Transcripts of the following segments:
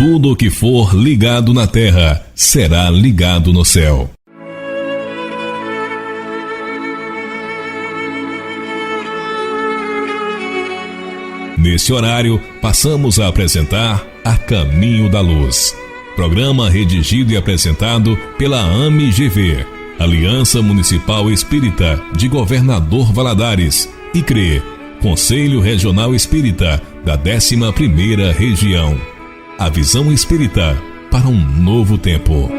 Tudo o que for ligado na terra será ligado no céu. Nesse horário, passamos a apresentar A Caminho da Luz. Programa redigido e apresentado pela AME-GV, Aliança Municipal Espírita de Governador Valadares, e CRE, Conselho Regional Espírita da 11ª Região. A visão espírita para um novo tempo.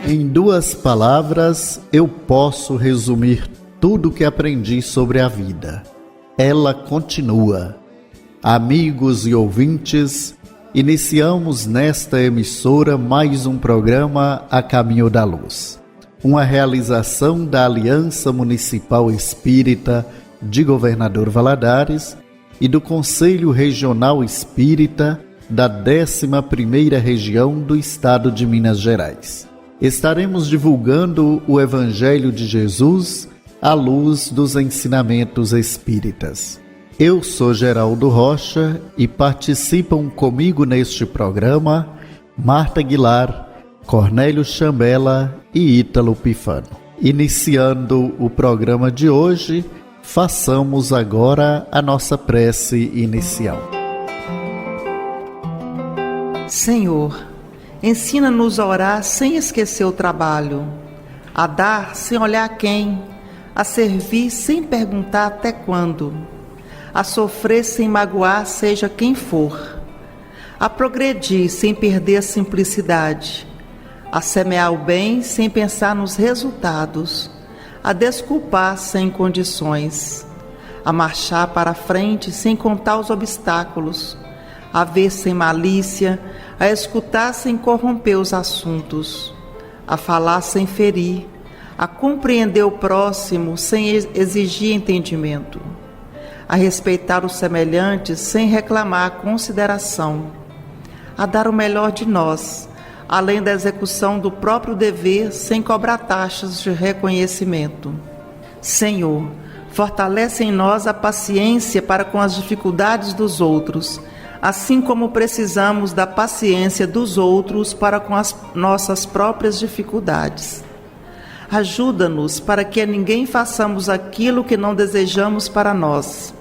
Em 2 palavras, eu posso resumir tudo o que aprendi sobre a vida. Ela continua. Amigos e ouvintes, iniciamos nesta emissora mais um programa A Caminho da Luz. Uma realização da Aliança Municipal Espírita de Governador Valadares e do Conselho Regional Espírita da 11ª Região do Estado de Minas Gerais. Estaremos divulgando o Evangelho de Jesus à luz dos ensinamentos espíritas. Eu sou Geraldo Rocha e participam comigo neste programa Marta Aguilar, Cornélio Chambela e Ítalo Pifano. Iniciando o programa de hoje, façamos agora a nossa prece inicial. Senhor, ensina-nos a orar sem esquecer o trabalho, a dar sem olhar quem, a servir sem perguntar até quando, a sofrer sem magoar seja quem for, a progredir sem perder a simplicidade, a semear o bem sem pensar nos resultados, a desculpar sem condições, a marchar para a frente sem contar os obstáculos, a ver sem malícia, a escutar sem corromper os assuntos, a falar sem ferir, a compreender o próximo sem exigir entendimento, a respeitar os semelhantes sem reclamar consideração, a dar o melhor de nós, além da execução do próprio dever sem cobrar taxas de reconhecimento. Senhor, fortalece em nós a paciência para com as dificuldades dos outros, assim como precisamos da paciência dos outros para com as nossas próprias dificuldades. Ajuda-nos para que a ninguém façamos aquilo que não desejamos para nós.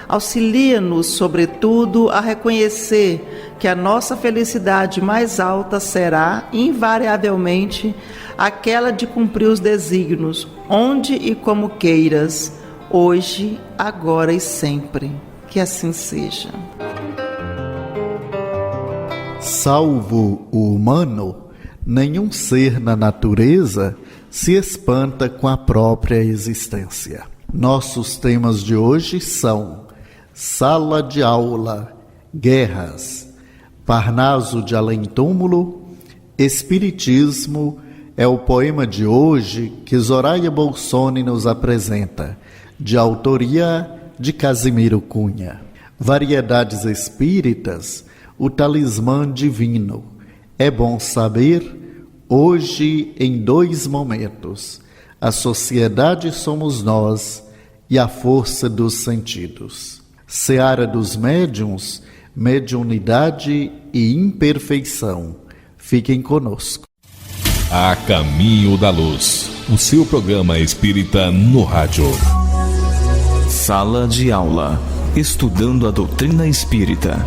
Auxilia-nos, sobretudo, a reconhecer que a nossa felicidade mais alta será, invariavelmente, aquela de cumprir os desígnios, onde e como queiras, hoje, agora e sempre. Que assim seja. Salvo o humano, nenhum ser na natureza se espanta com a própria existência. Nossos temas de hoje são Sala de Aula, Guerras, Parnaso de Além-Túmulo, Espiritismo é o poema de hoje que Zoraia Bolsoni nos apresenta, de autoria de Casimiro Cunha. Variedades espíritas, o talismã divino. É bom saber, hoje em 2 momentos, a sociedade somos nós e a força dos sentidos. Seara dos médiuns, mediunidade e imperfeição. Fiquem conosco. A Caminho da Luz, o seu programa espírita no rádio. Sala de aula, estudando a doutrina espírita.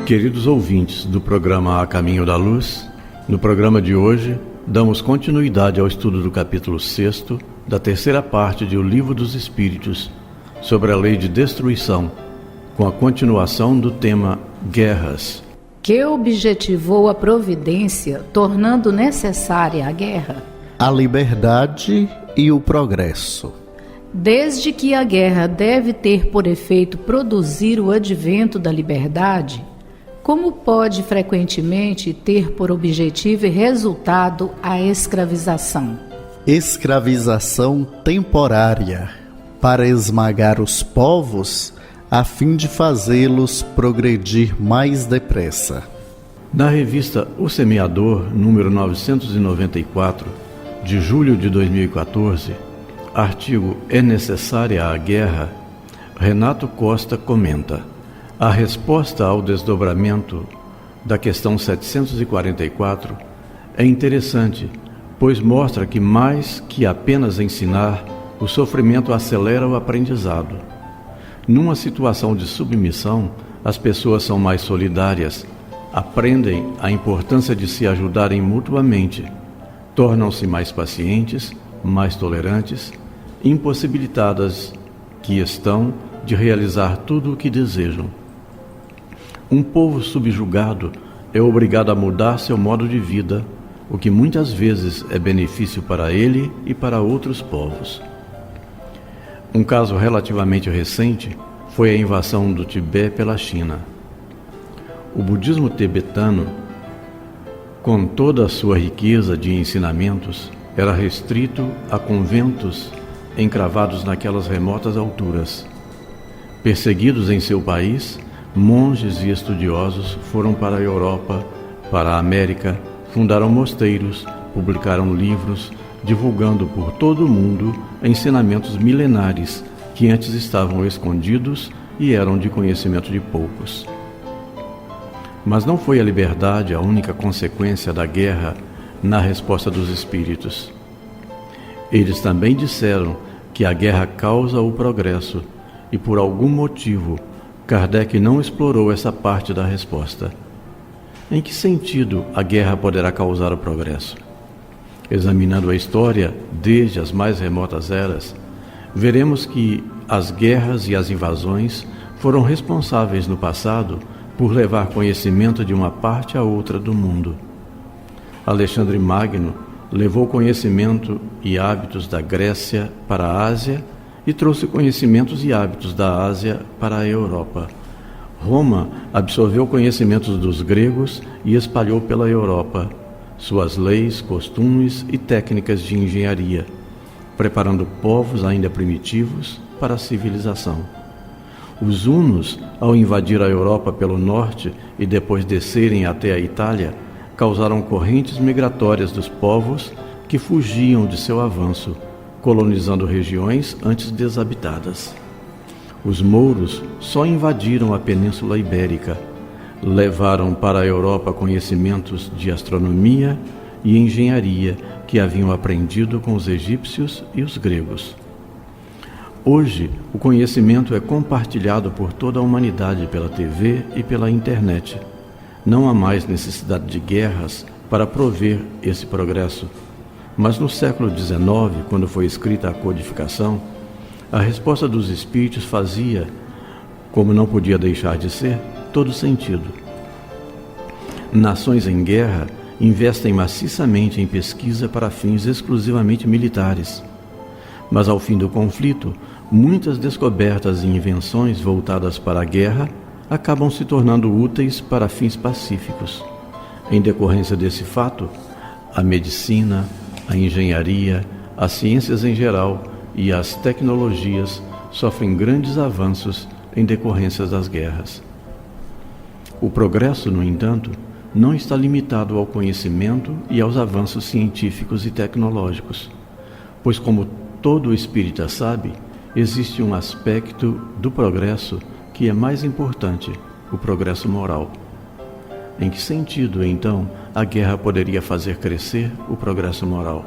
Queridos ouvintes do programa A Caminho da Luz, no programa de hoje, damos continuidade ao estudo do capítulo 6º da 3ª parte de O Livro dos Espíritos, sobre a lei de destruição, com a continuação do tema Guerras. Que objetivou a providência, tornando necessária a guerra? A liberdade e o progresso. Desde que a guerra deve ter por efeito produzir o advento da liberdade, como pode frequentemente ter por objetivo e resultado a escravização? Escravização temporária, para esmagar os povos, a fim de fazê-los progredir mais depressa. Na revista O Semeador, número 994, de julho de 2014, artigo É necessária a guerra, Renato Costa comenta: a resposta ao desdobramento da questão 744 é interessante, pois mostra que mais que apenas ensinar, o sofrimento acelera o aprendizado. Numa situação de submissão, as pessoas são mais solidárias, aprendem a importância de se ajudarem mutuamente, tornam-se mais pacientes, mais tolerantes, impossibilitadas que estão de realizar tudo o que desejam. Um povo subjugado é obrigado a mudar seu modo de vida, o que muitas vezes é benefício para ele e para outros povos. Um caso relativamente recente foi a invasão do Tibete pela China. O budismo tibetano, com toda a sua riqueza de ensinamentos, era restrito a conventos encravados naquelas remotas alturas. Perseguidos em seu país, monges e estudiosos foram para a Europa, para a América, fundaram mosteiros, publicaram livros, divulgando por todo o mundo ensinamentos milenares que antes estavam escondidos e eram de conhecimento de poucos. Mas não foi a liberdade a única consequência da guerra na resposta dos espíritos. Eles também disseram que a guerra causa o progresso e, por algum motivo, Kardec não explorou essa parte da resposta. Em que sentido a guerra poderá causar o progresso? Examinando a história desde as mais remotas eras, veremos que as guerras e as invasões foram responsáveis no passado por levar conhecimento de uma parte a outra do mundo. Alexandre Magno levou conhecimento e hábitos da Grécia para a Ásia e trouxe conhecimentos e hábitos da Ásia para a Europa. Roma absorveu conhecimentos dos gregos e espalhou pela Europa suas leis, costumes e técnicas de engenharia, preparando povos ainda primitivos para a civilização. Os hunos, ao invadir a Europa pelo norte e depois descerem até a Itália, causaram correntes migratórias dos povos que fugiam de seu avanço, colonizando regiões antes desabitadas. Os mouros só invadiram a Península Ibérica, levaram para a Europa conhecimentos de astronomia e engenharia que haviam aprendido com os egípcios e os gregos. Hoje, o conhecimento é compartilhado por toda a humanidade pela TV e pela internet. Não há mais necessidade de guerras para prover esse progresso. Mas no século XIX, quando foi escrita a codificação, a resposta dos espíritos fazia, como não podia deixar de ser, todo sentido. Nações em guerra investem maciçamente em pesquisa para fins exclusivamente militares. Mas ao fim do conflito, muitas descobertas e invenções voltadas para a guerra acabam se tornando úteis para fins pacíficos. Em decorrência desse fato, a medicina, a engenharia, as ciências em geral e as tecnologias sofrem grandes avanços em decorrência das guerras. O progresso, no entanto, não está limitado ao conhecimento e aos avanços científicos e tecnológicos, pois, como todo espírita sabe, existe um aspecto do progresso que é mais importante, o progresso moral. Em que sentido, então, a guerra poderia fazer crescer o progresso moral?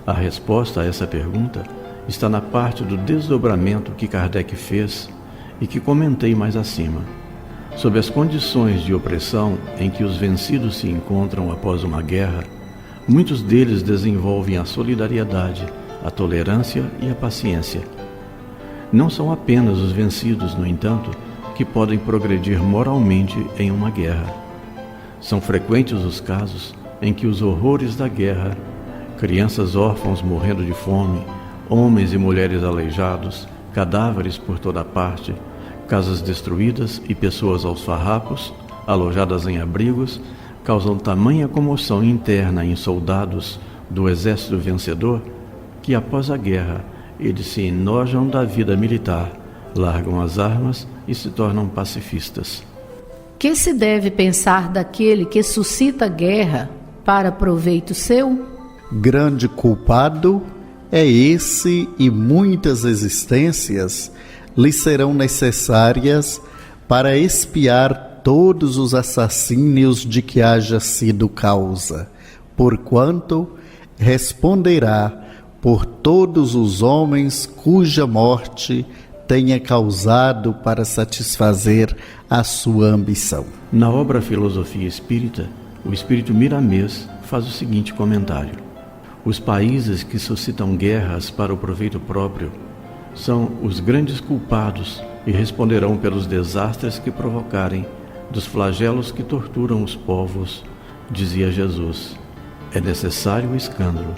A resposta a essa pergunta está na parte do desdobramento que Kardec fez e que comentei mais acima. Sob as condições de opressão em que os vencidos se encontram após uma guerra, muitos deles desenvolvem a solidariedade, a tolerância e a paciência. Não são apenas os vencidos, no entanto, que podem progredir moralmente em uma guerra. São frequentes os casos em que os horrores da guerra, crianças órfãos morrendo de fome, homens e mulheres aleijados, cadáveres por toda parte, casas destruídas e pessoas aos farrapos, alojadas em abrigos, causam tamanha comoção interna em soldados do exército vencedor que, após a guerra, eles se enojam da vida militar, largam as armas e se tornam pacifistas. Que se deve pensar daquele que suscita guerra para proveito seu? Grande culpado é esse, e muitas existências lhe serão necessárias para expiar todos os assassínios de que haja sido causa, porquanto responderá por todos os homens cuja morte tenha causado para satisfazer a sua ambição. Na obra Filosofia Espírita, o espírito Miramês faz o seguinte comentário: os países que suscitam guerras para o proveito próprio são os grandes culpados e responderão pelos desastres que provocarem, dos flagelos que torturam os povos. Dizia Jesus: é necessário o escândalo,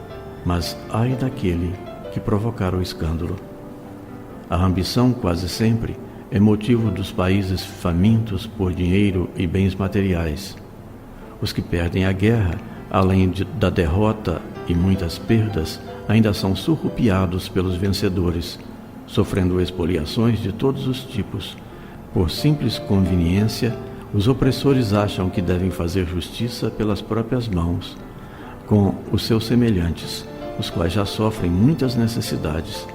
mas ai daquele que provocar o escândalo. A ambição, quase sempre, é motivo dos países famintos por dinheiro e bens materiais. Os que perdem a guerra, além da derrota e muitas perdas, ainda são surrupiados pelos vencedores, sofrendo expoliações de todos os tipos. Por simples conveniência, os opressores acham que devem fazer justiça pelas próprias mãos com os seus semelhantes, os quais já sofrem muitas necessidades.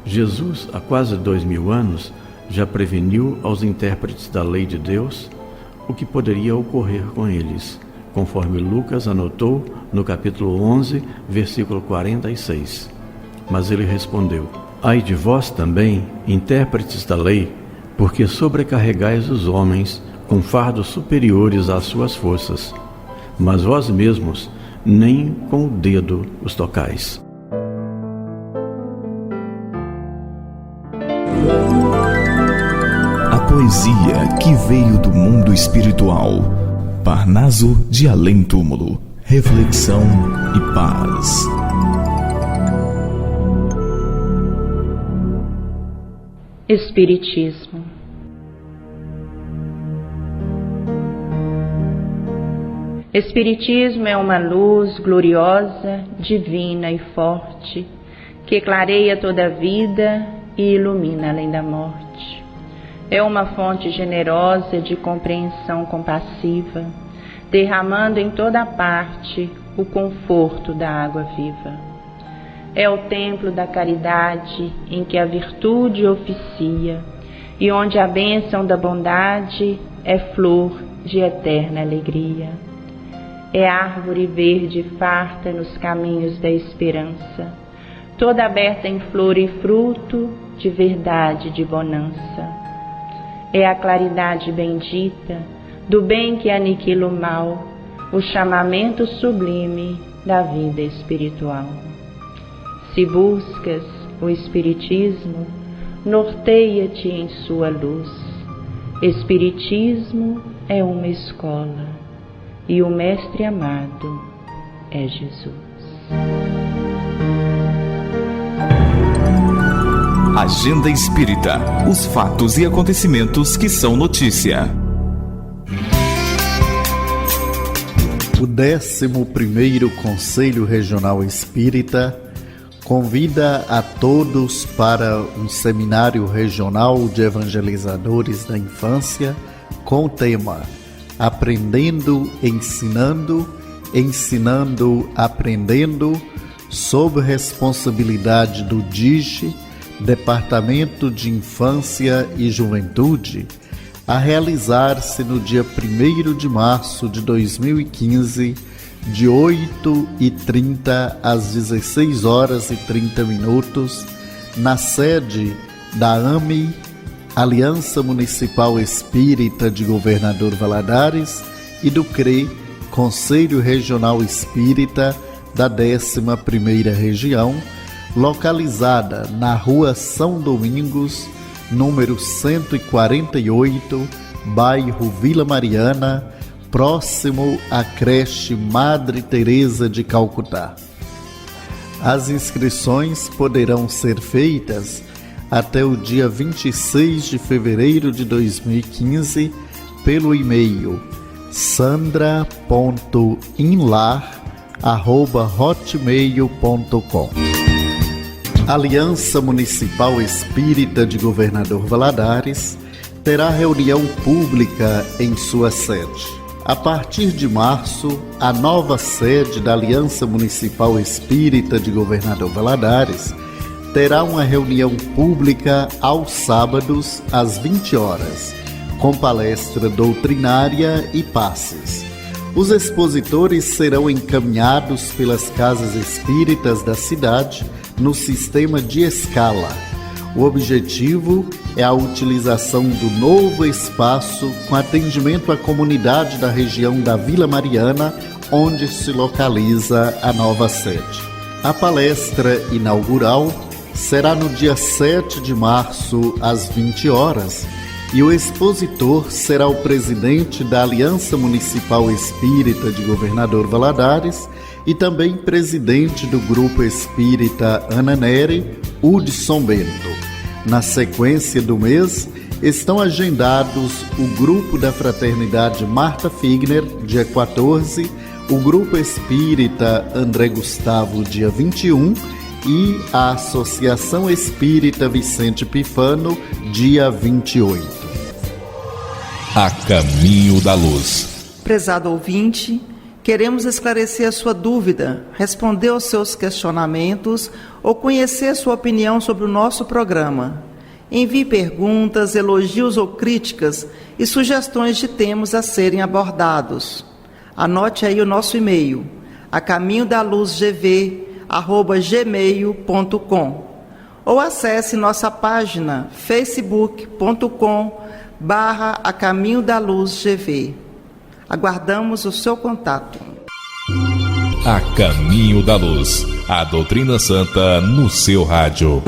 Jesus, há quase 2000 anos, já preveniu aos intérpretes da lei de Deus o que poderia ocorrer com eles, conforme Lucas anotou no capítulo 11, versículo 46. Mas ele respondeu: ai de vós também, intérpretes da lei, porque sobrecarregais os homens com fardos superiores às suas forças, mas vós mesmos nem com o dedo os tocais. A poesia que veio do mundo espiritual. Parnaso de Além Túmulo. Reflexão e paz. Espiritismo. Espiritismo é uma luz gloriosa, divina e forte, que clareia toda a vida e ilumina além da morte. É uma fonte generosa de compreensão compassiva, derramando em toda parte o conforto da água viva. É o templo da caridade em que a virtude oficia e onde a bênção da bondade é flor de eterna alegria. É árvore verde farta nos caminhos da esperança, toda aberta em flor e fruto de verdade e de bonança. É a claridade bendita do bem que aniquila o mal, o chamamento sublime da vida espiritual. Se buscas o Espiritismo, norteia-te em sua luz. Espiritismo é uma escola e o Mestre amado é Jesus. Agenda Espírita. Os fatos e acontecimentos que são notícia. O 11º Conselho Regional Espírita convida a todos para um seminário regional de evangelizadores da infância com o tema Aprendendo, Ensinando, Ensinando, Aprendendo, sob responsabilidade do DIGE, Departamento de Infância e Juventude, a realizar-se no dia 1º de março de 2015, de 8h30 às 16h30, na sede da AME, Aliança Municipal Espírita de Governador Valadares, e do CRE, Conselho Regional Espírita da 11ª Região, localizada na Rua São Domingos, número 148, bairro Vila Mariana, próximo à creche Madre Teresa de Calcutá. As inscrições poderão ser feitas até o dia 26 de fevereiro de 2015 pelo e-mail sandra.inlar@hotmail.com. Aliança Municipal Espírita de Governador Valadares terá reunião pública em sua sede. A partir de março, a nova sede da Aliança Municipal Espírita de Governador Valadares terá uma reunião pública aos sábados às 20 horas, com palestra doutrinária e passes. Os expositores serão encaminhados pelas casas espíritas da cidade no sistema de escala. O objetivo é a utilização do novo espaço com atendimento à comunidade da região da Vila Mariana, onde se localiza a nova sede. A palestra inaugural será no dia 7 de março, às 20 horas, e o expositor será o presidente da Aliança Municipal Espírita de Governador Valadares e também presidente do Grupo Espírita Ana Nery, Hudson Bento. Na sequência do mês, estão agendados o Grupo da Fraternidade Marta Figner, dia 14, o Grupo Espírita André Gustavo, dia 21, e a Associação Espírita Vicente Pifano, dia 28. A Caminho da Luz. Prezado ouvinte, queremos esclarecer a sua dúvida, responder aos seus questionamentos ou conhecer sua opinião sobre o nosso programa. Envie perguntas, elogios ou críticas e sugestões de temas a serem abordados. Anote aí o nosso e-mail, acaminhodaluzgv@gmail.com, ou acesse nossa página facebook.com/acaminhodaluzgv. Aguardamos o seu contato. A Caminho da Luz, a doutrina santa no seu rádio.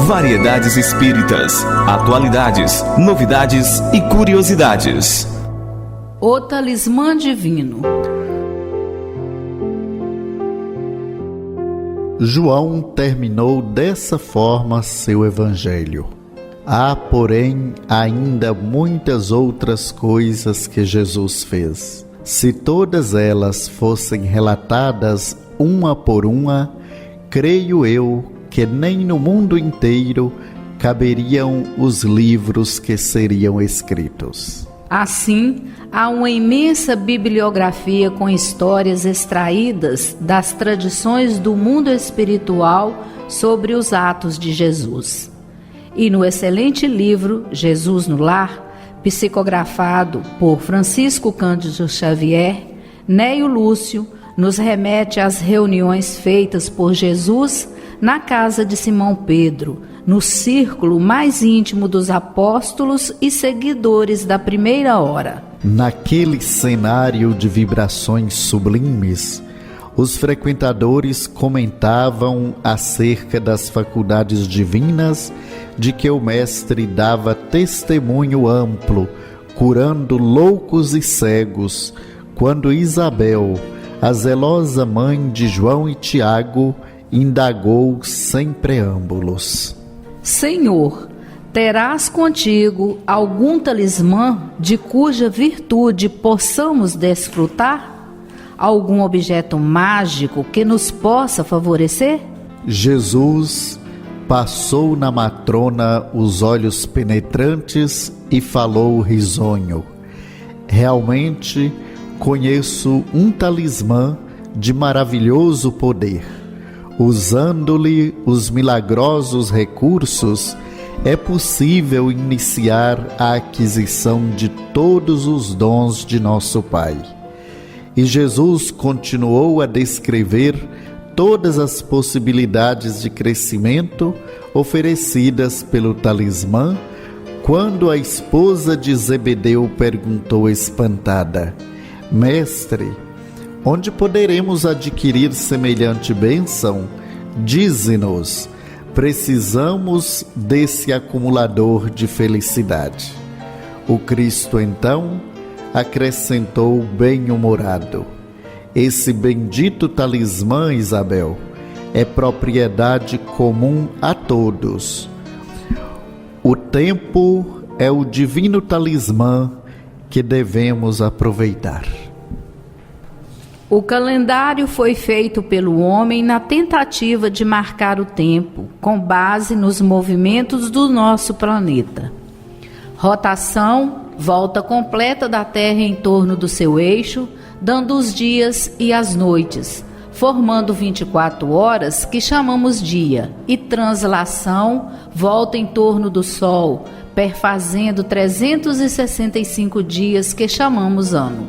Variedades espíritas, atualidades, novidades e curiosidades. O Talismã Divino. João terminou dessa forma seu evangelho. Há, porém, ainda muitas outras coisas que Jesus fez. Se todas elas fossem relatadas uma por uma, creio eu que nem no mundo inteiro caberiam os livros que seriam escritos. Assim, há uma imensa bibliografia com histórias extraídas das tradições do mundo espiritual sobre os atos de Jesus. E no excelente livro Jesus no Lar, psicografado por Francisco Cândido Xavier, Neio Lúcio nos remete às reuniões feitas por Jesus na casa de Simão Pedro, no círculo mais íntimo dos apóstolos e seguidores da primeira hora. Naquele cenário de vibrações sublimes, os frequentadores comentavam acerca das faculdades divinas de que o Mestre dava testemunho amplo, curando loucos e cegos, quando Isabel, a zelosa mãe de João e Tiago, indagou sem preâmbulos: Senhor, terás contigo algum talismã de cuja virtude possamos desfrutar? Algum objeto mágico que nos possa favorecer? Jesus passou na matrona os olhos penetrantes e falou risonho: realmente conheço um talismã de maravilhoso poder. Usando-lhe os milagrosos recursos, é possível iniciar a aquisição de todos os dons de nosso Pai. E Jesus continuou a descrever todas as possibilidades de crescimento oferecidas pelo talismã, quando a esposa de Zebedeu perguntou espantada: Mestre, onde poderemos adquirir semelhante bênção? Dize-nos, precisamos desse acumulador de felicidade. O Cristo então acrescentou bem-humorado: esse bendito talismã, Isabel, é propriedade comum a todos. O tempo é o divino talismã que devemos aproveitar. O calendário foi feito pelo homem na tentativa de marcar o tempo, com base nos movimentos do nosso planeta. Rotação, volta completa da Terra em torno do seu eixo, dando os dias e as noites, formando 24 horas que chamamos dia, e translação, volta em torno do Sol, perfazendo 365 dias que chamamos ano.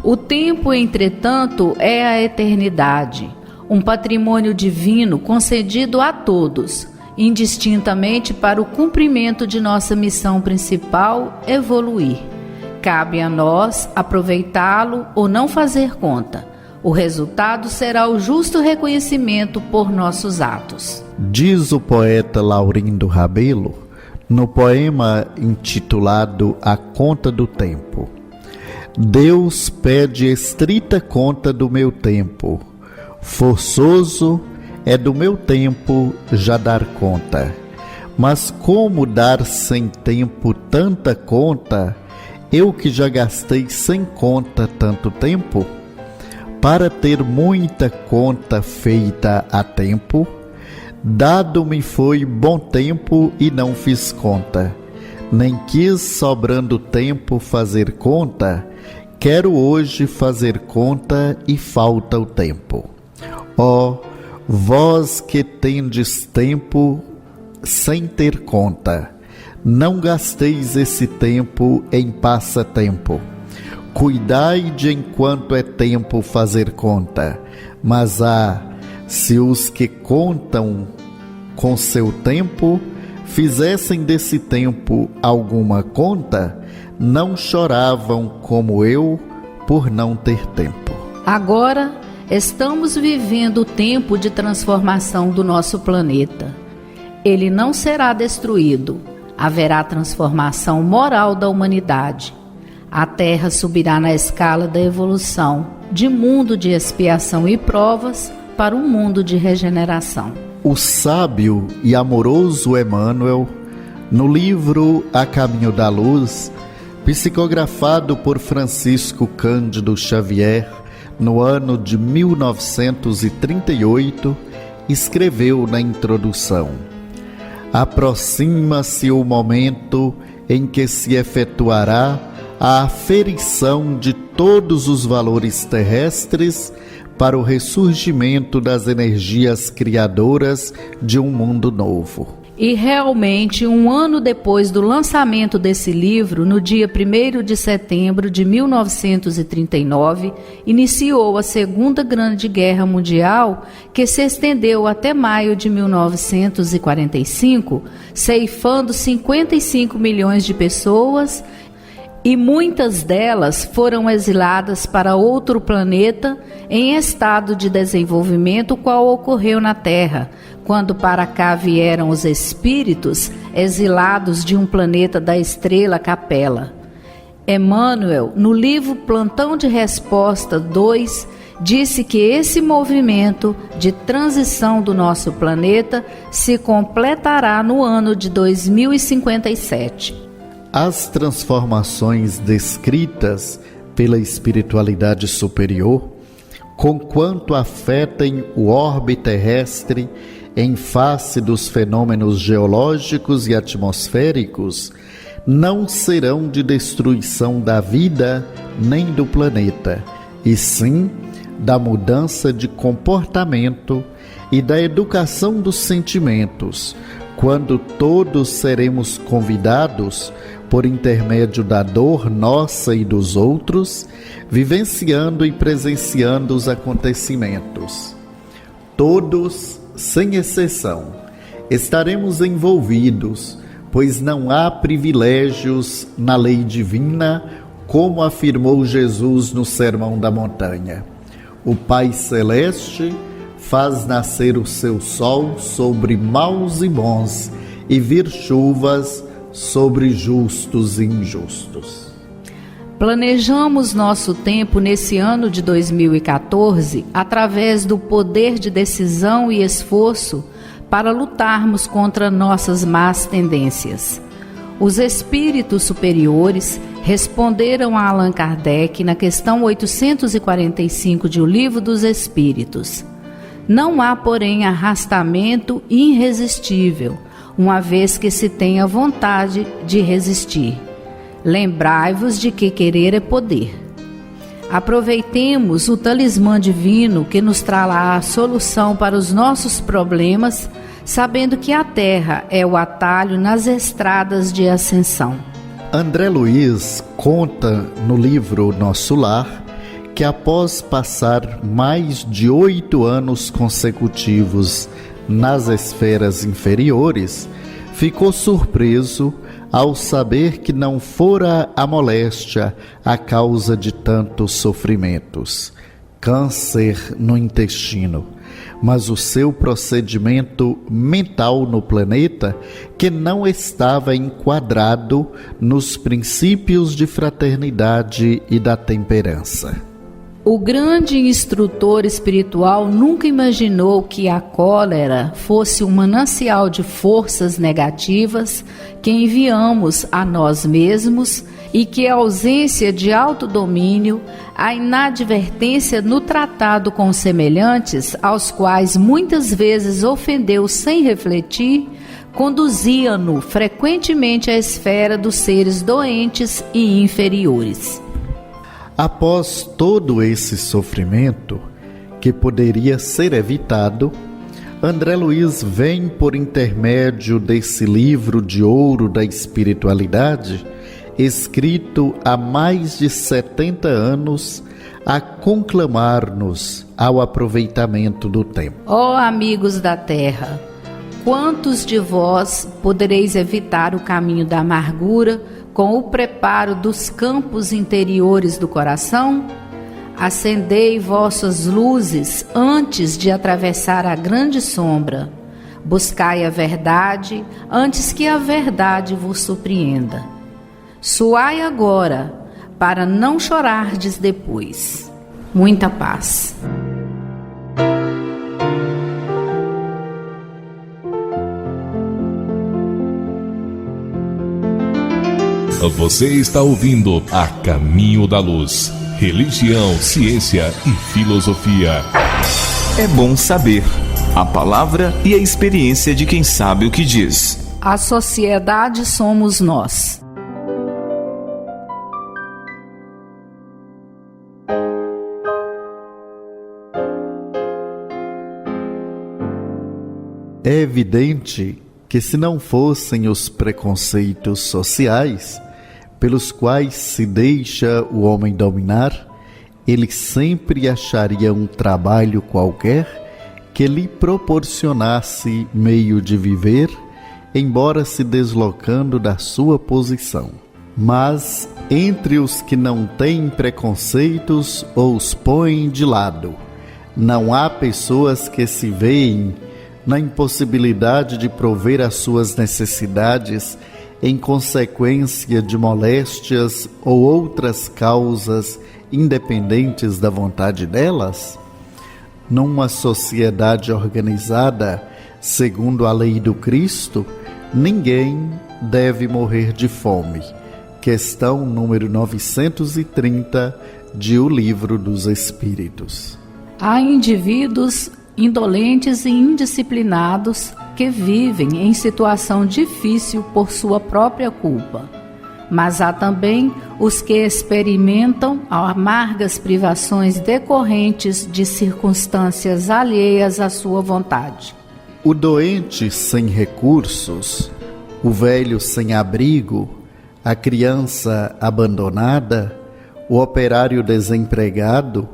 O tempo, entretanto, é a eternidade, um patrimônio divino concedido a todos, indistintamente para o cumprimento de nossa missão principal, evoluir. Cabe a nós aproveitá-lo ou não fazer conta. O resultado será o justo reconhecimento por nossos atos. Diz o poeta Laurindo Rabelo, no poema intitulado A Conta do Tempo: Deus pede estrita conta do meu tempo, forçoso é do meu tempo já dar conta. Mas como dar sem tempo tanta conta, eu que já gastei sem conta tanto tempo? Para ter muita conta feita a tempo, dado-me foi bom tempo e não fiz conta, nem quis sobrando tempo fazer conta, quero hoje fazer conta e falta o tempo. Ó, vós que tendes tempo sem ter conta, não gasteis esse tempo em passatempo. Cuidai de enquanto é tempo fazer conta, mas se os que contam com seu tempo fizessem desse tempo alguma conta, não choravam como eu por não ter tempo. Agora estamos vivendo o tempo de transformação do nosso planeta. Ele não será destruído. Haverá transformação moral da humanidade. A Terra subirá na escala da evolução, de mundo de expiação e provas para um mundo de regeneração. O sábio e amoroso Emmanuel, no livro A Caminho da Luz, psicografado por Francisco Cândido Xavier, no ano de 1938, escreveu na introdução: aproxima-se o momento em que se efetuará a aferição de todos os valores terrestres para o ressurgimento das energias criadoras de um mundo novo. E realmente, um ano depois do lançamento desse livro, no dia 1º de setembro de 1939, iniciou a Segunda Grande Guerra Mundial, que se estendeu até maio de 1945, ceifando 55 milhões de pessoas, e muitas delas foram exiladas para outro planeta em estado de desenvolvimento, qual ocorreu na Terra, quando para cá vieram os espíritos exilados de um planeta da estrela Capela. Emmanuel, no livro Plantão de Resposta 2, disse que esse movimento de transição do nosso planeta se completará no ano de 2057. As transformações descritas pela espiritualidade superior, conquanto afetem o orbe terrestre em face dos fenômenos geológicos e atmosféricos, não serão de destruição da vida nem do planeta, e sim da mudança de comportamento e da educação dos sentimentos, quando todos seremos convidados, por intermédio da dor nossa e dos outros, vivenciando e presenciando os acontecimentos. Todos, sem exceção, estaremos envolvidos, pois não há privilégios na lei divina, como afirmou Jesus no Sermão da Montanha. O Pai Celeste faz nascer o seu sol sobre maus e bons, e vir chuvas sobre justos e injustos. Planejamos nosso tempo nesse ano de 2014 através do poder de decisão e esforço para lutarmos contra nossas más tendências. Os espíritos superiores responderam a Allan Kardec na questão 845 de O Livro dos Espíritos. Não há, porém, arrastamento irresistível, uma vez que se tenha vontade de resistir. Lembrai-vos de que querer é poder. Aproveitemos o talismã divino que nos trará a solução para os nossos problemas, sabendo que a Terra é o atalho nas estradas de ascensão. André Luiz conta no livro Nosso Lar que após passar mais de 8 anos consecutivos nas esferas inferiores, ficou surpreso ao saber que não fora a moléstia a causa de tantos sofrimentos, câncer no intestino, mas o seu procedimento mental no planeta que não estava enquadrado nos princípios de fraternidade e da temperança. O grande instrutor espiritual nunca imaginou que a cólera fosse um manancial de forças negativas que enviamos a nós mesmos e que a ausência de autodomínio, a inadvertência no tratado com os semelhantes, aos quais muitas vezes ofendeu sem refletir, conduzia-no frequentemente à esfera dos seres doentes e inferiores. Após todo esse sofrimento, que poderia ser evitado, André Luiz vem, por intermédio desse livro de ouro da espiritualidade, escrito há mais de 70 anos, a conclamar-nos ao aproveitamento do tempo. Ó amigos da terra, quantos de vós podereis evitar o caminho da amargura com o preparo dos campos interiores do coração? Acendei vossas luzes antes de atravessar a grande sombra. Buscai a verdade antes que a verdade vos surpreenda. Suai agora, para não chorardes depois. Muita paz. Você está ouvindo A Caminho da Luz. Religião, ciência e filosofia. É bom saber a palavra e a experiência de quem sabe o que diz. A sociedade somos nós. É evidente que, se não fossem os preconceitos sociais pelos quais se deixa o homem dominar, ele sempre acharia um trabalho qualquer que lhe proporcionasse meio de viver, embora se deslocando da sua posição. Mas entre os que não têm preconceitos ou os põem de lado, não há pessoas que se veem na impossibilidade de prover as suas necessidades em consequência de moléstias ou outras causas independentes da vontade delas? Numa sociedade organizada segundo a lei do Cristo, ninguém deve morrer de fome. Questão número 930 de O Livro dos Espíritos. Há indivíduos indolentes e indisciplinados que vivem em situação difícil por sua própria culpa. Mas há também os que experimentam amargas privações decorrentes de circunstâncias alheias à sua vontade. O doente sem recursos, o velho sem abrigo, a criança abandonada, o operário desempregado,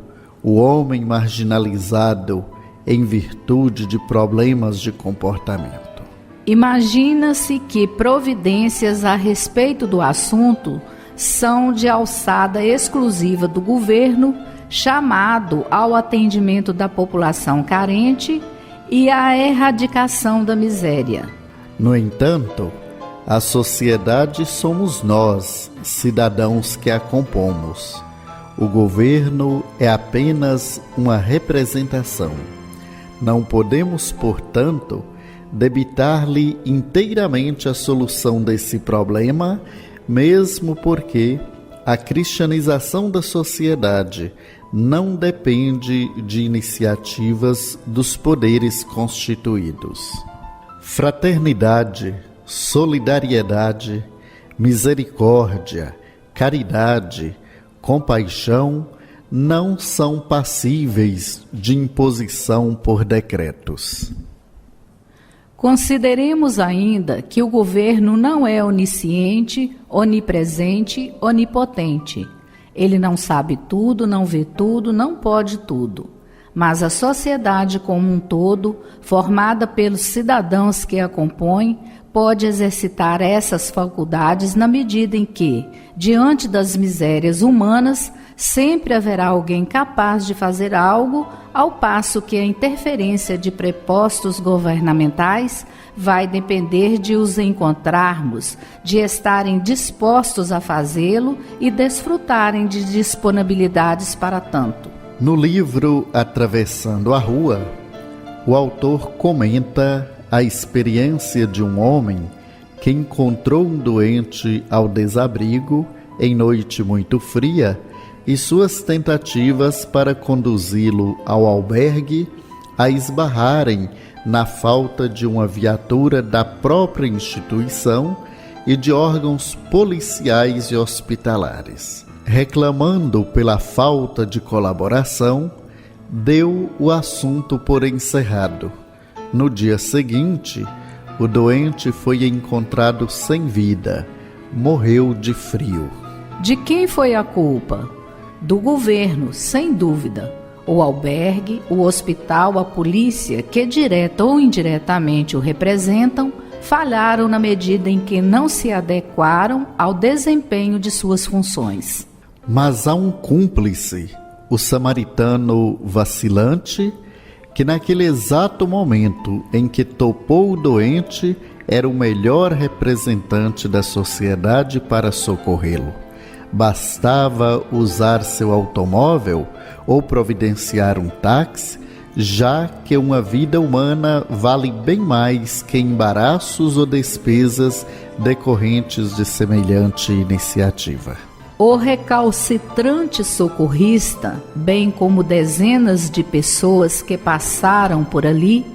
o homem marginalizado em virtude de problemas de comportamento. Imagina-se que providências a respeito do assunto são de alçada exclusiva do governo, chamado ao atendimento da população carente e à erradicação da miséria. No entanto, A sociedade somos nós, cidadãos que a compomos. O governo é apenas uma representação. Não podemos, portanto, debitar-lhe inteiramente a solução desse problema, mesmo porque a cristianização da sociedade não depende de iniciativas dos poderes constituídos. Fraternidade, solidariedade, misericórdia, caridade, compaixão não são passíveis de imposição por decretos. Consideremos ainda que o governo não é onisciente, onipresente, onipotente. Ele não sabe tudo, não vê tudo, não pode tudo. Mas a sociedade como um todo, formada pelos cidadãos que a compõem, pode exercitar essas faculdades na medida em que, diante das misérias humanas, sempre haverá alguém capaz de fazer algo, ao passo que a interferência de prepostos governamentais vai depender de os encontrarmos, de estarem dispostos a fazê-lo e desfrutarem de disponibilidades para tanto. No livro Atravessando a Rua, o autor comenta a experiência de um homem que encontrou um doente ao desabrigo em noite muito fria e suas tentativas para conduzi-lo ao albergue a esbarrarem na falta de uma viatura da própria instituição e de órgãos policiais e hospitalares. Reclamando pela falta de colaboração, deu o assunto por encerrado. No dia seguinte, o doente foi encontrado sem vida, morreu de frio. De quem foi a culpa? Do governo, sem dúvida. O albergue, o hospital, a polícia, que direta ou indiretamente o representam, falharam na medida em que não se adequaram ao desempenho de suas funções. Mas há um cúmplice, o samaritano vacilante, que naquele exato momento em que topou o doente, era o melhor representante da sociedade para socorrê-lo. Bastava usar seu automóvel ou providenciar um táxi, já que uma vida humana vale bem mais que embaraços ou despesas decorrentes de semelhante iniciativa. O recalcitrante socorrista, bem como dezenas de pessoas que passaram por ali,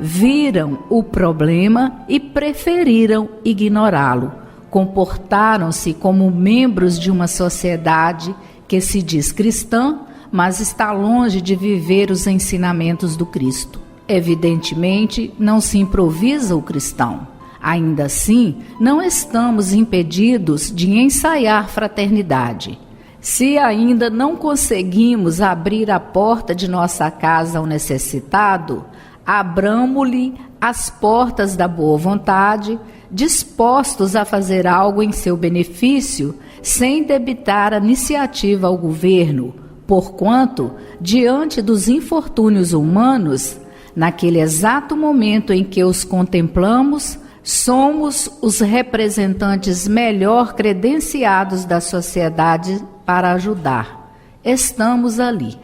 viram o problema e preferiram ignorá-lo. Comportaram-se como membros de uma sociedade que se diz cristã, mas está longe de viver os ensinamentos do Cristo. Evidentemente, não se improvisa o cristão. Ainda assim, não estamos impedidos de ensaiar fraternidade. Se ainda não conseguimos abrir a porta de nossa casa ao necessitado, abramo-lhe as portas da boa vontade, dispostos a fazer algo em seu benefício, sem debitar a iniciativa ao governo, porquanto, diante dos infortúnios humanos, naquele exato momento em que os contemplamos, somos os representantes melhor credenciados da sociedade para ajudar. Estamos ali.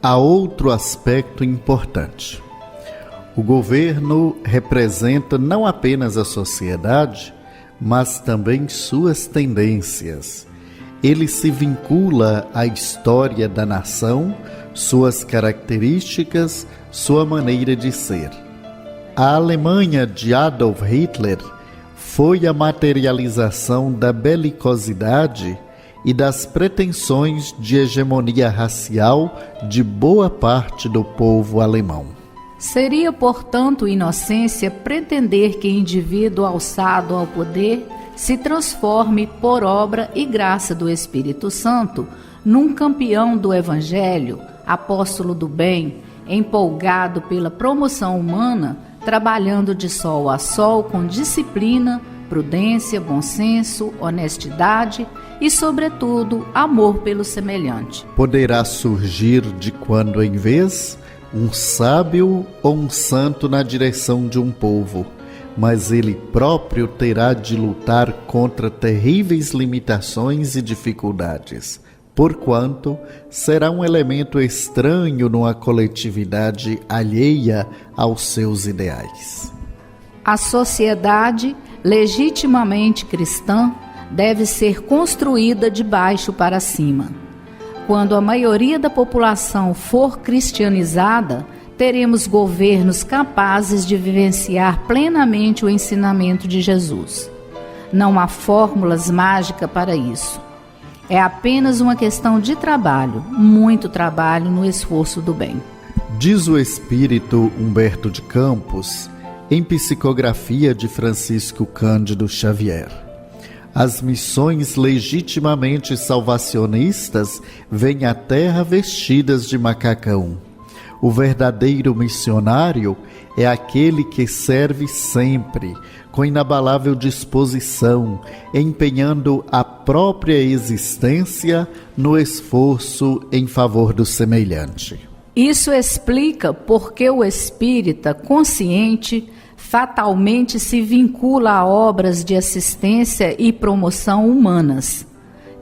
Há outro aspecto importante. O governo representa não apenas a sociedade, mas também suas tendências. Ele se vincula à história da nação, suas características, sua maneira de ser. A Alemanha de Adolf Hitler foi a materialização da belicosidade e das pretensões de hegemonia racial de boa parte do povo alemão. Seria, portanto, inocência pretender que indivíduo alçado ao poder se transforme por obra e graça do Espírito Santo num campeão do Evangelho, apóstolo do bem, empolgado pela promoção humana, trabalhando de sol a sol com disciplina, prudência, bom senso, honestidade e, sobretudo, amor pelo semelhante. Poderá surgir de quando em vez um sábio ou um santo na direção de um povo, mas ele próprio terá de lutar contra terríveis limitações e dificuldades, porquanto será um elemento estranho numa coletividade alheia aos seus ideais. A sociedade legitimamente cristã deve ser construída de baixo para cima. Quando a maioria da população for cristianizada, teremos governos capazes de vivenciar plenamente o ensinamento de Jesus. Não há fórmulas mágicas para isso. É apenas uma questão de trabalho, muito trabalho no esforço do bem. Diz o espírito Humberto de Campos, em psicografia de Francisco Cândido Xavier: as missões legitimamente salvacionistas vêm à Terra vestidas de macacão. O verdadeiro missionário é aquele que serve sempre, com inabalável disposição, empenhando a própria existência no esforço em favor do semelhante. Isso explica por que o espírita consciente fatalmente se vincula a obras de assistência e promoção humanas.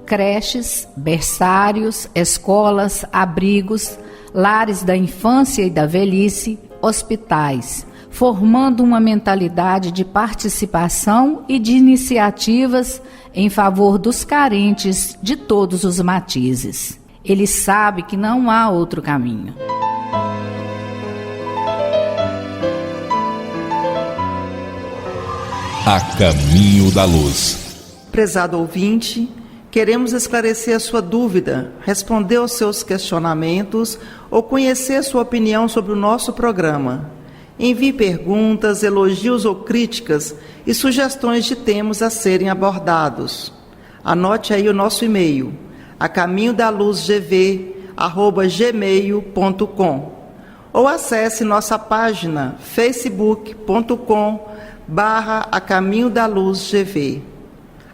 Creches, berçários, escolas, abrigos, lares da infância e da velhice, hospitais, formando uma mentalidade de participação e de iniciativas em favor dos carentes de todos os matizes. Ele sabe que não há outro caminho. A caminho da luz. Prezado ouvinte, queremos esclarecer a sua dúvida, responder aos seus questionamentos ou conhecer sua opinião sobre o nosso programa. Envie perguntas, elogios ou críticas e sugestões de temas a serem abordados. Anote aí o nosso e-mail, acaminhodaluzgv@gmail.com, ou acesse nossa página facebook.com/acaminhodaluzgv.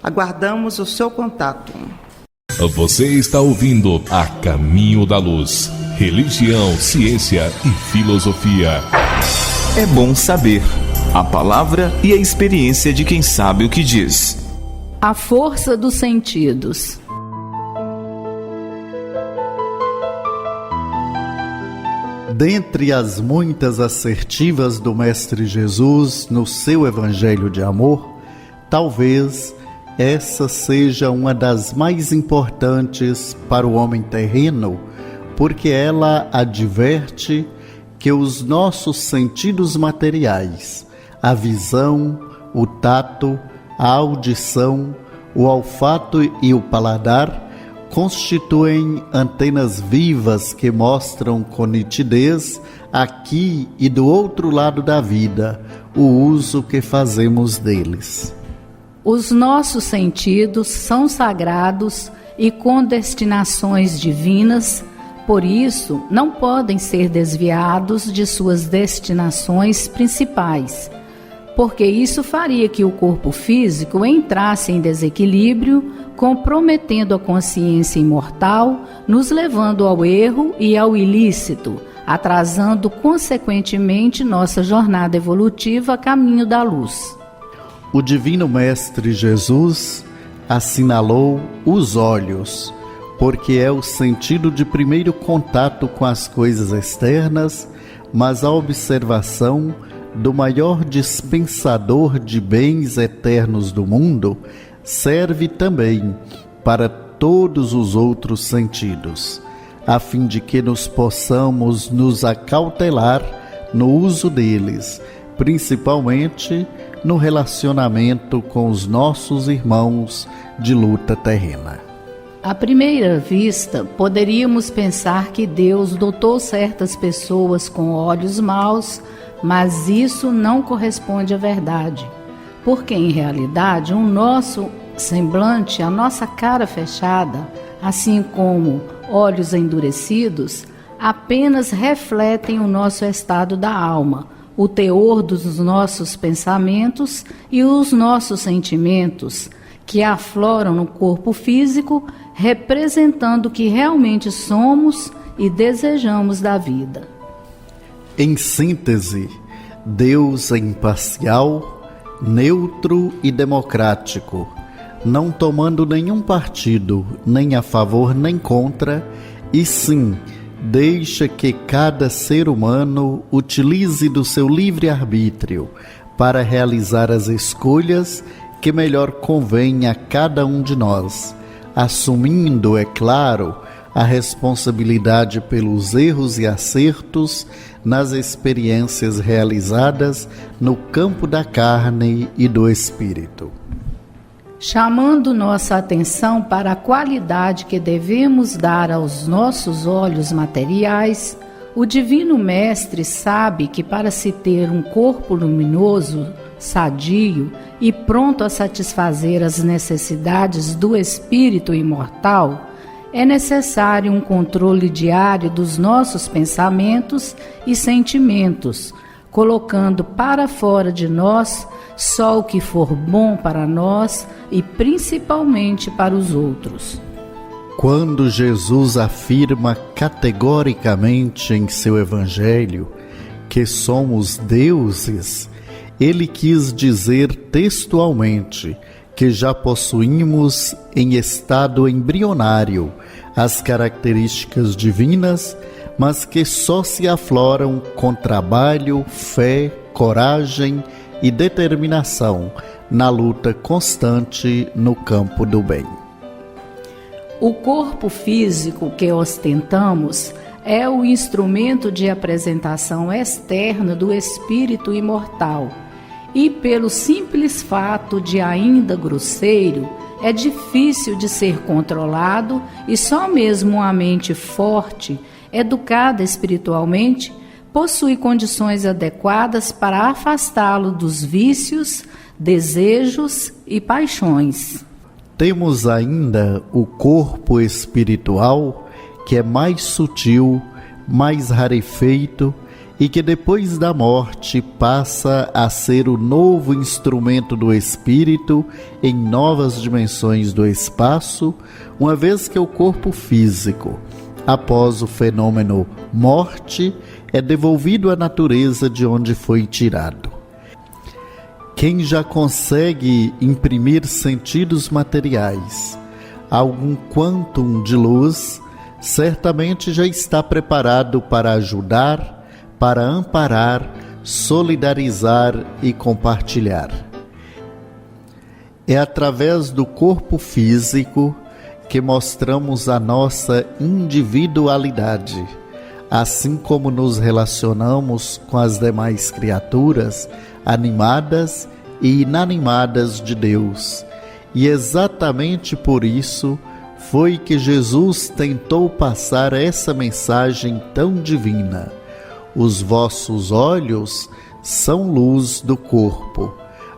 Aguardamos o seu contato. Você está ouvindo A Caminho da Luz. Religião, ciência e filosofia. É bom saber a palavra e a experiência de quem sabe o que diz. A força dos sentidos. Dentre as muitas assertivas do Mestre Jesus no seu Evangelho de Amor, talvez essa seja uma das mais importantes para o homem terreno, porque ela adverte que os nossos sentidos materiais, a visão, o tato, a audição, o olfato e o paladar, constituem antenas vivas que mostram com nitidez, aqui e do outro lado da vida, o uso que fazemos deles. Os nossos sentidos são sagrados e com destinações divinas, por isso não podem ser desviados de suas destinações principais, porque isso faria que o corpo físico entrasse em desequilíbrio, comprometendo a consciência imortal, nos levando ao erro e ao ilícito, atrasando consequentemente nossa jornada evolutiva a caminho da luz. O Divino Mestre Jesus assinalou os olhos, porque é o sentido de primeiro contato com as coisas externas, mas a observação do maior dispensador de bens eternos do mundo serve também para todos os outros sentidos, a fim de que nos possamos nos acautelar no uso deles, principalmente no relacionamento com os nossos irmãos de luta terrena. À primeira vista, poderíamos pensar que Deus dotou certas pessoas com olhos maus, mas isso não corresponde à verdade, porque em realidade o nosso semblante, a nossa cara fechada, assim como olhos endurecidos, apenas refletem o nosso estado da alma, o teor dos nossos pensamentos e os nossos sentimentos, que afloram no corpo físico, representando o que realmente somos e desejamos da vida. Em síntese, Deus é imparcial, neutro e democrático, não tomando nenhum partido, nem a favor nem contra, e sim, deixa que cada ser humano utilize do seu livre-arbítrio para realizar as escolhas que melhor convém a cada um de nós, assumindo, é claro, a responsabilidade pelos erros e acertos nas experiências realizadas no campo da carne e do espírito. Chamando nossa atenção para a qualidade que devemos dar aos nossos olhos materiais, o Divino Mestre sabe que para se ter um corpo luminoso, sadio e pronto a satisfazer as necessidades do espírito imortal, é necessário um controle diário dos nossos pensamentos e sentimentos, colocando para fora de nós só o que for bom para nós e principalmente para os outros. Quando Jesus afirma categoricamente em seu Evangelho que somos deuses, ele quis dizer textualmente que já possuímos em estado embrionário as características divinas, mas que só se afloram com trabalho, fé, coragem e determinação na luta constante no campo do bem. O corpo físico que ostentamos é o instrumento de apresentação externo do espírito imortal, e pelo simples fato de ainda grosseiro, é difícil de ser controlado e só mesmo uma mente forte, educada espiritualmente, possui condições adequadas para afastá-lo dos vícios, desejos e paixões. Temos ainda o corpo espiritual, que é mais sutil, mais rarefeito e que depois da morte passa a ser o novo instrumento do espírito em novas dimensões do espaço, uma vez que o corpo físico, após o fenômeno morte, é devolvido à natureza de onde foi tirado. Quem já consegue imprimir sentidos materiais, algum quantum de luz, certamente já está preparado para ajudar, para amparar, solidarizar e compartilhar. É através do corpo físico que mostramos a nossa individualidade, assim como nos relacionamos com as demais criaturas animadas e inanimadas de Deus. E exatamente por isso foi que Jesus tentou passar essa mensagem tão divina. Os vossos olhos são luz do corpo,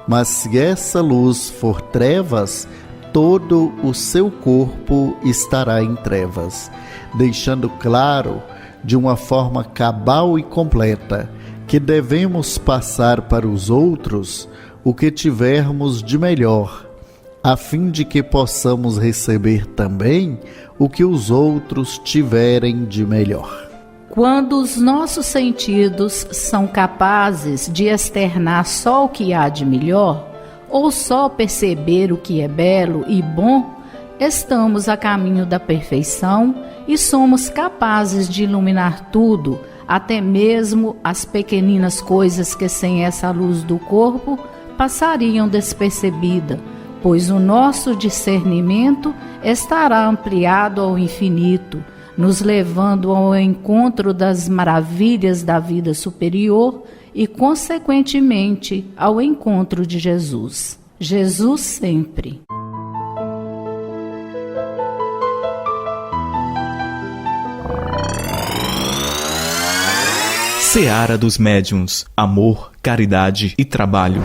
mas se essa luz for trevas, todo o seu corpo estará em trevas, deixando claro, de uma forma cabal e completa, que devemos passar para os outros o que tivermos de melhor, a fim de que possamos receber também o que os outros tiverem de melhor. Quando os nossos sentidos são capazes de externar só o que há de melhor, ou só perceber o que é belo e bom, estamos a caminho da perfeição e somos capazes de iluminar tudo, até mesmo as pequeninas coisas que sem essa luz do corpo passariam despercebida, pois o nosso discernimento estará ampliado ao infinito, nos levando ao encontro das maravilhas da vida superior e, consequentemente, ao encontro de Jesus. Jesus sempre. Seara dos Médiuns, amor, caridade e trabalho.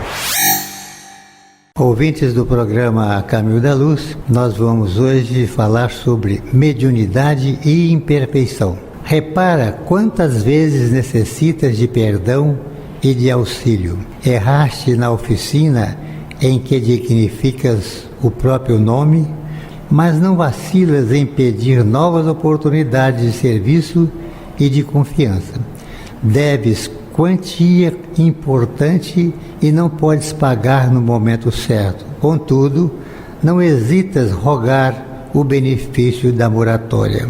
Ouvintes do programa A Caminho da Luz, nós vamos hoje falar sobre mediunidade e imperfeição. Repara quantas vezes necessitas de perdão e de auxílio. Erraste na oficina em que dignificas o próprio nome, mas não vacilas em pedir novas oportunidades de serviço e de confiança. Deves quantia importante e não podes pagar no momento certo. Contudo, não hesitas rogar o benefício da moratória.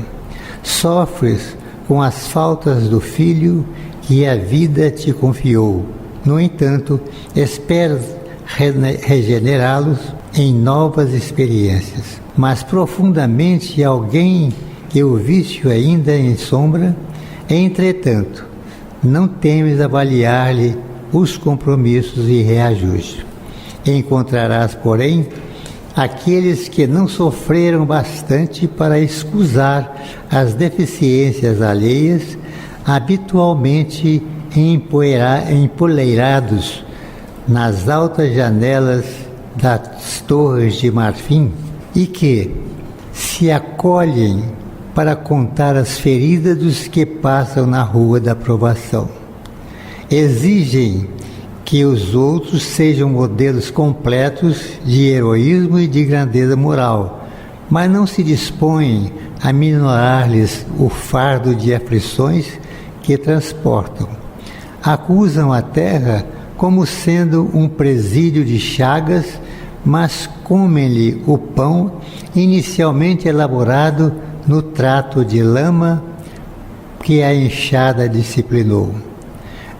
Sofres com as faltas do filho que a vida te confiou. No entanto, esperas regenerá-los em novas experiências. Mas profundamente alguém que o vício ainda em sombra, entretanto, não temes avaliar-lhe os compromissos e reajustes. Encontrarás, porém, aqueles que não sofreram bastante para escusar as deficiências alheias, habitualmente empoleirados nas altas janelas das torres de marfim, e que se acolhem para contar as feridas dos que passam na rua da provação. Exigem que os outros sejam modelos completos de heroísmo e de grandeza moral, mas não se dispõem a minorar-lhes o fardo de aflições que transportam. Acusam a terra como sendo um presídio de chagas, mas comem-lhe o pão inicialmente elaborado no trato de lama que a enxada disciplinou.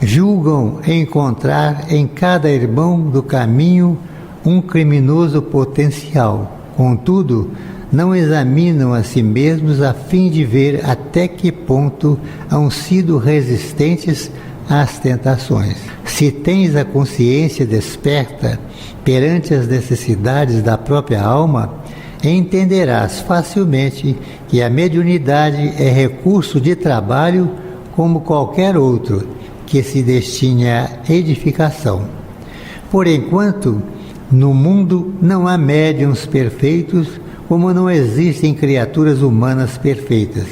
Julgam encontrar em cada irmão do caminho um criminoso potencial. Contudo, não examinam a si mesmos a fim de ver até que ponto hão sido resistentes às tentações. Se tens a consciência desperta perante as necessidades da própria alma, entenderás facilmente que a mediunidade é recurso de trabalho como qualquer outro que se destine à edificação. Por enquanto, no mundo não há médiuns perfeitos, como não existem criaturas humanas perfeitas.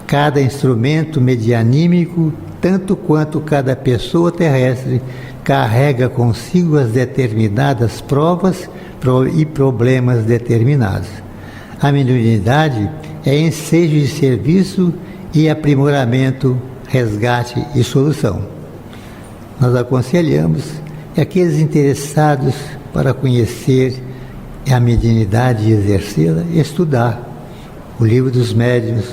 Cada instrumento medianímico, tanto quanto cada pessoa terrestre, carrega consigo as determinadas provas e problemas determinados. A mediunidade é ensejo de serviço e aprimoramento, resgate e solução. Nós aconselhamos que aqueles interessados para conhecer a mediunidade e exercê-la, estudar o Livro dos Médiuns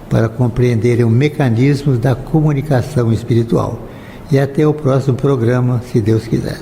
para compreenderem o mecanismo da comunicação espiritual. E até o próximo programa, se Deus quiser.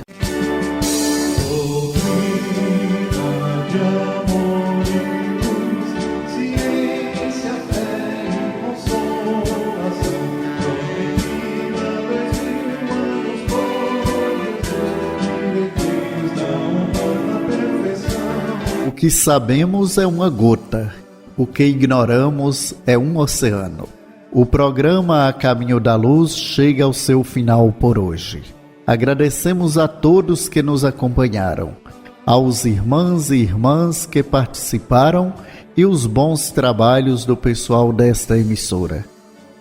O que sabemos é uma gota, o que ignoramos é um oceano. O programa A Caminho da Luz chega ao seu final por hoje. Agradecemos a todos que nos acompanharam, aos irmãos e irmãs que participaram e os bons trabalhos do pessoal desta emissora.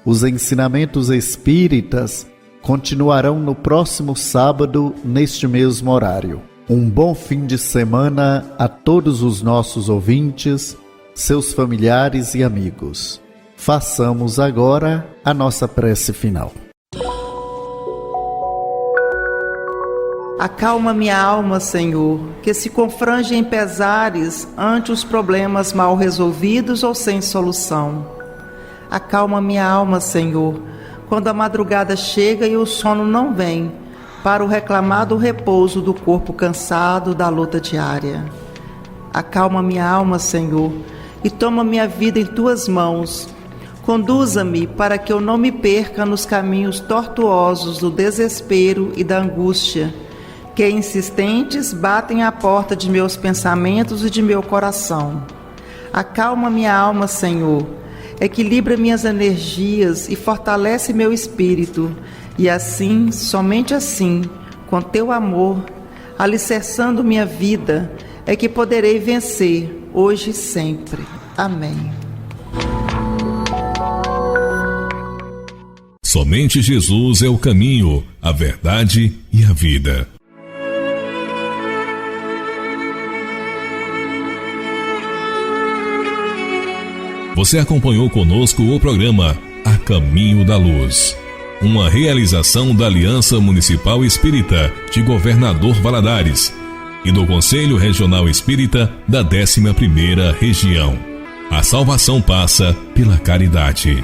Os ensinamentos espíritas continuarão no próximo sábado, neste mesmo horário. Um bom fim de semana a todos os nossos ouvintes, seus familiares e amigos. Façamos agora a nossa prece final. Acalma minha alma, Senhor, que se confrange em pesares ante os problemas mal resolvidos ou sem solução. Acalma minha alma, Senhor, quando a madrugada chega e o sono não vem, para o reclamado repouso do corpo cansado da luta diária. Acalma minha alma, Senhor, e toma minha vida em Tuas mãos. Conduza-me para que eu não me perca nos caminhos tortuosos do desespero e da angústia, que insistentes batem à porta de meus pensamentos e de meu coração. Acalma minha alma, Senhor, equilibra minhas energias e fortalece meu espírito, e assim, somente assim, com Teu amor, alicerçando minha vida, é que poderei vencer, hoje e sempre. Amém. Somente Jesus é o caminho, a verdade e a vida. Você acompanhou conosco o programa A Caminho da Luz. uma realização da Aliança Municipal Espírita de Governador Valadares e do Conselho Regional Espírita da 11ª Região. A salvação passa pela caridade.